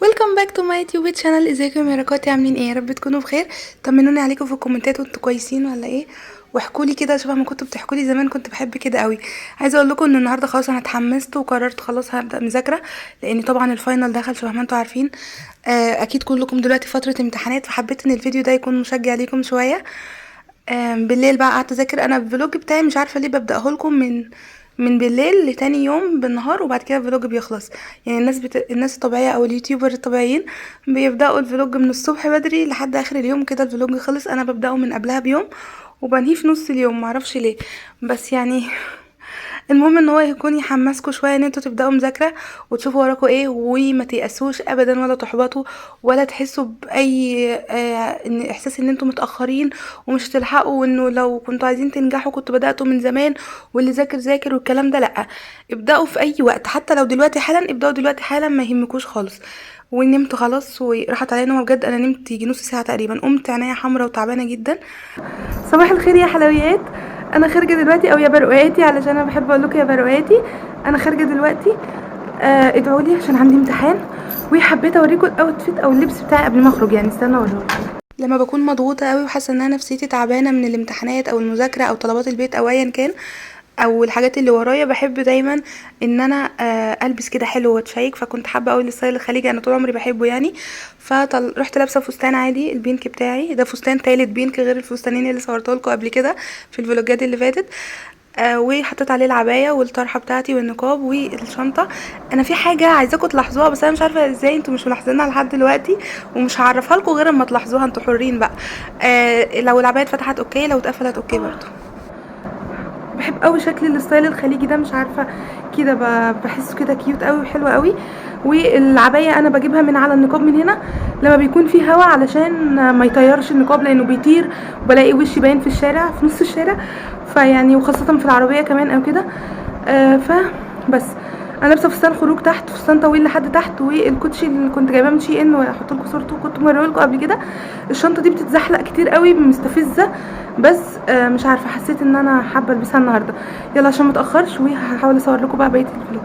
ويلكم باك تو ماي يوتيوب شانل. ازيكم يا ركاتي؟ عاملين ايه؟ يا رب تكونوا بخير. طمنوني عليكم في الكومنتات وانتوا كويسين ولا ايه؟ واحكوا لي كده شبه ما كنتوا بتحكوا لي زمان. كنت بحب كده قوي. عايزه اقول لكم ان النهارده خلاص انا اتحمست وقررت خلاص هبدا مذاكره، لان طبعا الفاينل دخل شبه ما انتوا عارفين. اكيد كلكم دلوقتي فتره امتحانات، فحبيت ان الفيديو ده يكون مشجع ليكم شويه. بالليل بقى قعدت اذاكر. انا الفلوج بتاعي مش عارفه ليه ببداه لكم من بالليل لتاني يوم بالنهار، وبعد كده الفلوج بيخلص. يعني الناس الطبيعيه او اليوتيوبر الطبيعيين بيبداوا الفلوج من الصبح بدري لحد اخر اليوم كده الفلوج خلص. انا ببداه من قبلها بيوم وبنهيه في نص اليوم، معرفش ليه. بس يعني المهم ان هو يكون يحمسكوا شويه ان انتوا تبداوا مذاكره وتشوفوا وراكوا ايه، وما تيأسوش ابدا ولا تحبطوا ولا تحسوا باي ان احساس ان انتوا متاخرين ومش هتلحقوا، وانه لو كنتوا عايزين تنجحوا كنتوا بداتوا من زمان واللي ذاكر ذاكر والكلام ده. لا، ابداوا في اي وقت، حتى لو دلوقتي حالا ابداوا دلوقتي حالا، ما يهمكوش خالص. ونمت خلاص وراحت عليا نومه بجد. انا نمت يجي نص ساعه تقريبا، قمت عينيا حمرا وتعبانه جدا. صباح الخير يا حلويات. انا خارجه دلوقتي، او يا برقواتي علشان انا بحب اقول لكم يا برقواتي. انا خارجه دلوقتي. ادعوا لي عشان عندي امتحان، وحبيت اوريكم الاوتفيت او اللبس بتاعي قبل ما اخرج. يعني استنى اوريكم. لما بكون مضغوطه قوي وحاسه ان انا نفسيتي تعبانه من الامتحانات او المذاكره او طلبات البيت او ايا كان، او الحاجات اللي ورايا، بحب دايما ان انا البس كده حلو واتشيك. فكنت حابه قوي الستايل الخليجي، انا طول عمري بحبه يعني. رحت لابسه فستان عادي، البينك بتاعي ده فستان تالت بينك غير الفستانين اللي صورته لكم قبل كده في الفلوجات اللي فاتت. وحطيت عليه العبايه والطرحه بتاعتي والنقاب والشنطه. انا في حاجه عايزاكم تلاحظوها، بس انا مش عارفه ازاي انتوا مش ملاحظينها لحد دلوقتي، ومش هعرفها لكم غير اما تلاحظوها. انتوا حرين بقى. لو العبايه اتفتحت اوكي، لو اتقفلت اوكي برضه. بحب قوي شكل الستايل الخليجي ده، مش عارفه كده بحسه كده كيوت قوي وحلو قوي. والعبايه انا بجيبها من على النقاب من هنا لما بيكون فيه هوا، علشان ما يطيرش النقاب لانه بيطير وبلاقي وشي باين في الشارع في نص الشارع. فيعني وخاصه في العربيه كمان او كده. فبس انا لابسه فستان خروج تحت، فستان طويل لحد تحت، والكوتشي اللي كنت جايباه من شي ان وهحط لكم صورته كنت موريه لكم قبل كده. الشنطه دي بتتزحلق كتير قوي مستفزه، بس مش عارفه حسيت ان انا حابه البسها النهارده. يلا عشان ما اتاخرش، وهحاول اصور لكم بقى بقيه الفلوج.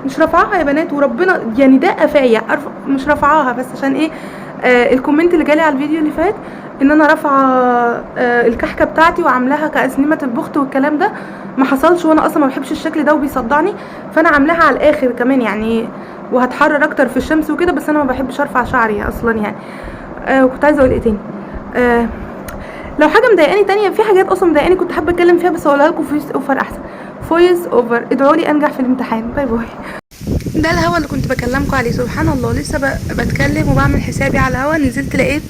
مش رافعاها يا بنات وربنا، يعني ده قفايا مش رافعاها بس عشان ايه؟ الكومنت اللي جالي على الفيديو اللي فات ان انا رافعه الكحكه بتاعتي وعاملاها كأسنمة البخت والكلام ده ما حصلش، وانا اصلا ما بحبش الشكل ده وبيصدعني. فانا عاملاها على الاخر كمان يعني، وهتحرر اكتر في الشمس وكده، بس انا ما بحبش ارفع شعري اصلا يعني. وكنت عايزه اقول ايه تاني؟ آه لو حاجه مضايقاني تانية، في حاجات اصلا مضايقاني كنت حابه اتكلم فيها، بس اقولها لكم فويس اوفر احسن. فويس اوفر. ادعوا لي انجح في الامتحان. باي باي. ده الهوا اللي كنت بكلمكم عليه. سبحان الله، لسه بتكلم وبعمل حسابي على الهوا، نزلت لقيت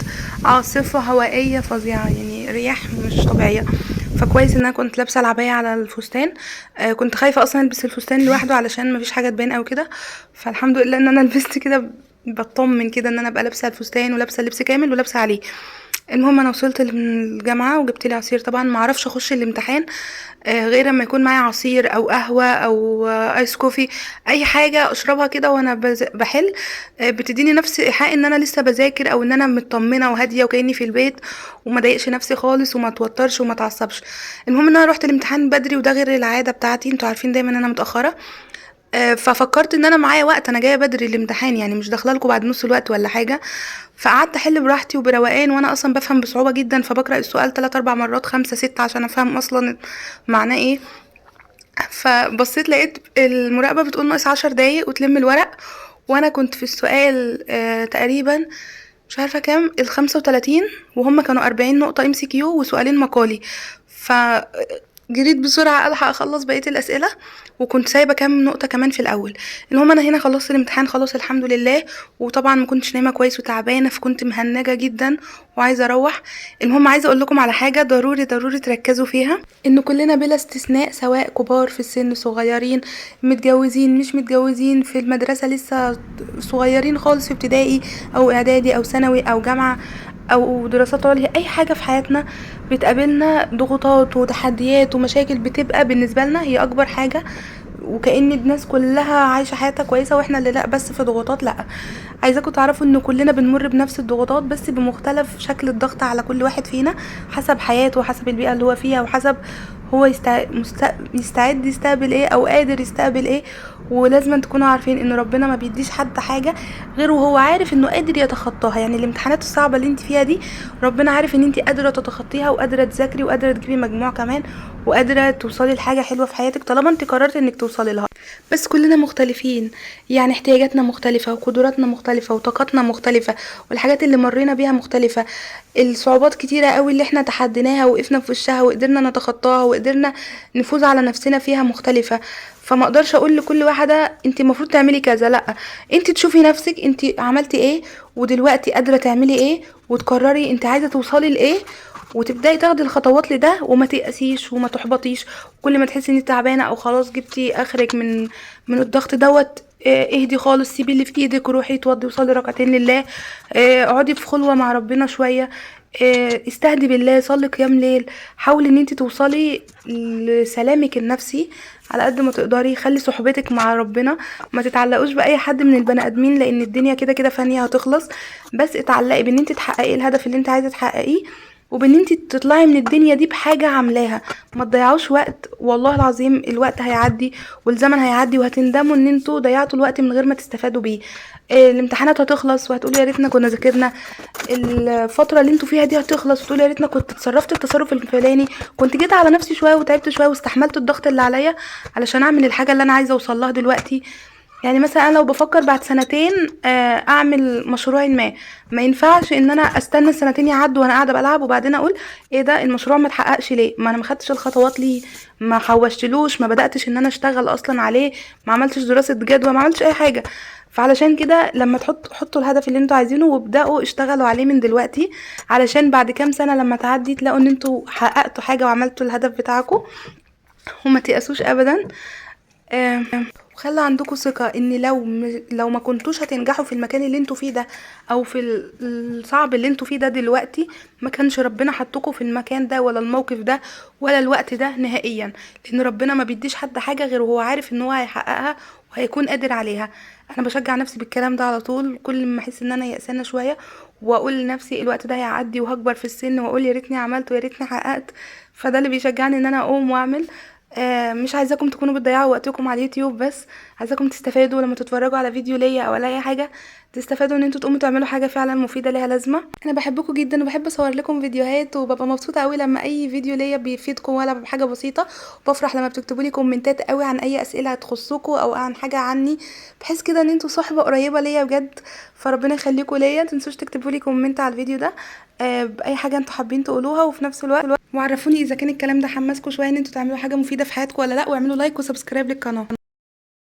عاصفة هوائية فظيعة، يعني رياح مش طبيعية. فكويس ان انا كنت لابسه العبايه على الفستان. كنت خايفه اصلا البس الفستان لوحده علشان مفيش حاجه تبان او كده. فالحمد لله ان انا لبست كده، بطمن كده ان انا ابقى لابسه الفستان ولابسه اللبس كامل ولابسه عليه. المهم انا وصلت الجامعه وجبت لي عصير. طبعا ما اعرفش اخش الامتحان غير اما يكون معايا عصير او قهوه او ايس كوفي، اي حاجه اشربها كده وانا بحل. بتديني نفس ايحاء ان انا لسه بذاكر، او ان انا مطمنه وهاديه وكاني في البيت، وما ضايقش نفسي خالص وما اتوترش وما اتعصبش. المهم ان انا رحت الامتحان بدري، وده غير العاده بتاعتي، انتوا عارفين دايما انا متاخره. ففكرت ان انا معايا وقت، انا جايه بدري الامتحان يعني مش داخله لكم بعد نص الوقت ولا حاجه. فقعدت احل براحتي وبروقان، وانا اصلا بفهم بصعوبه جدا، فبقرا السؤال 3 4 مرات 5 6 عشان افهم اصلا معناه ايه. فبصيت لقيت المراقبه بتقول ناقص 10 دقايق وتلم الورق، وانا كنت في السؤال تقريبا مش عارفه كام ال35، وهم كانوا 40 نقطه ام سي كيو وسؤالين مقالي. ف جريت بسرعه الحق اخلص بقيه الاسئله، وكنت سايبه كام نقطه كمان في الاول. المهم انا هنا خلصت الامتحان خلاص الحمد لله. وطبعا ما كنتش نايمه كويس وتعبانه، فكنت مهنجه جدا وعايزه اروح. المهم عايزه اقول لكم على حاجه ضروري ضروري تركزوا فيها، ان كلنا بلا استثناء سواء كبار في السن صغيرين متجوزين مش متجوزين في المدرسه لسه صغيرين خالص في ابتدائي او اعدادي او ثانوي او جامعه او دراسات عليا، اي حاجه في حياتنا بتقابلنا ضغوطات وتحديات ومشاكل بتبقى بالنسبه لنا هي اكبر حاجه، وكأن الناس كلها عايشه حياتها كويسه واحنا اللي لا بس في ضغوطات. لا، عايزاكم تعرفوا ان كلنا بنمر بنفس الضغوطات، بس بمختلف شكل الضغط على كل واحد فينا حسب حياته وحسب البيئه اللي هو فيها وحسب هو يستعد يستقبل ايه او قادر يستقبل ايه. ولازم تكونوا عارفين ان ربنا ما بيديش حد حاجه غير وهو عارف انه قادر يتخطاها. يعني الامتحانات الصعبه اللي انت فيها دي ربنا عارف ان انت قادره تتخطيها، وقادره تذاكري، وقادره تجيبي مجموع كمان، وقادره توصلي لحاجه حلوه في حياتك طالما انت قررت انك توصلي لها. بس كلنا مختلفين، يعني احتياجاتنا مختلفة، وقدراتنا مختلفة، وطاقتنا مختلفة، والحاجات اللي مرينا بيها مختلفة. الصعوبات كتيرة قوي اللي احنا تحديناها وقفنا في وشها وقدرنا نتخطاها وقدرنا نفوز على نفسنا فيها مختلفة. فما اقدرش اقول لكل واحدة انت المفروض تعملي كذا، لا، انت تشوفي نفسك انت عملتي ايه ودلوقتي قادرة تعملي ايه، وتقرري انت عايزة توصلي لايه، وتبداي تاخدي الخطوات لده، وما تيأسيش وما تحبطيش. كل ما تحسي ان انت تعبانه او خلاص جبتي اخرك من الضغط دوت، اهدي خالص، سيبي اللي في ايدك وروحي اتوضي وصلي ركعتين لله. اقعدي في خلوه مع ربنا شويه. استهدي بالله، صلي قيام ليل. حاولي ان انت توصلي لسلامك النفسي على قد ما تقدري. خلي صحبتك مع ربنا، ما تتعلقوش باي حد من البني ادمين، لان الدنيا كده كده فانيه هتخلص. بس اتعلقي بان انت تحققي الهدف اللي انت عايزه تحققيه، وبان انت تطلعي من الدنيا دي بحاجه عاملاها. ما تضيعوش وقت، والله العظيم الوقت هيعدي والزمن هيعدي، وهتندموا ان انتوا ضيعتوا الوقت من غير ما تستفادوا بيه. الامتحانات هتخلص وهتقولوا يا ريتنا كنا ذاكرنا. الفتره اللي انتوا فيها دي هتخلص وتقولوا يا ريتنا كنت اتصرفت التصرف الفلاني، كنت جيت على نفسي شويه وتعبت شويه واستحملت الضغط اللي عليا علشان اعمل الحاجه اللي انا عايزه اوصل لها دلوقتي. يعني مثلا انا لو بفكر بعد سنتين اعمل مشروع ما ينفعش ان انا استنى السنتين يعدوا وانا قاعده بلعب وبعدين اقول ايه ده المشروع ما اتحققش ليه، ما انا ما خدتش الخطوات ليه، ما حوشتلوش، ما بداتش ان انا اشتغل اصلا عليه، ما عملتش دراسه جدوى، ما عملتش اي حاجه. فعلشان كده لما حطوا الهدف اللي انتوا عايزينه وابداوا اشتغلوا عليه من دلوقتي، علشان بعد كام سنه لما تعدي تلاقوا ان انتوا حققتوا حاجه وعملتوا الهدف بتاعكم. وما تيأسوش ابدا. آه، وخلي عندكم ثقة ان لو ما كنتوش هتنجحوا في المكان اللي انتوا فيه ده، او في الصعب اللي انتوا فيه ده دلوقتي، ما كانش ربنا حطكم في المكان ده ولا الموقف ده ولا الوقت ده نهائيا. لان ربنا ما بيديش حد حاجة غير وهو عارف ان هو هيحققها وهيكون قادر عليها. انا بشجع نفسي بالكلام ده على طول، كل ما احس ان انا يأسانة شوية واقول لنفسي الوقت ده هيعدي وهكبر في السن واقول يا ريتني عملت ويا ريتني حققت. فده اللي بيشجعني ان انا اقوم واعمل. مش عايزاكم تكونوا بتضيعوا وقتكم على اليوتيوب بس، عايزاكم تستفادوا لما تتفرجوا على فيديو ليا او على اي حاجه، تستفادوا ان انتوا تقوموا تعملوا حاجه فعلا مفيده ليها لازمه. انا بحبكم جدا وبحب اصور لكم فيديوهات، وببقى مبسوطه قوي لما اي فيديو ليا بيفيدكم ولا بحاجه بسيطه. وبفرح لما بتكتبوا لي كومنتات قوي عن اي اسئله تخصكم او عن حاجه عني، بحس كده ان انتوا صحبه قريبه ليا بجد. فربنا يخليكم ليا، متنسوش تكتبوا لي كومنت على الفيديو ده باي حاجه انتوا حابين تقولوها، وفي نفس الوقت وعرفوني اذا كان الكلام ده حمسكم شويه ان انتوا تعملوا حاجه مفيده في حياتكم ولا لا، واعملوا لايك وسبسكرايب للقناه.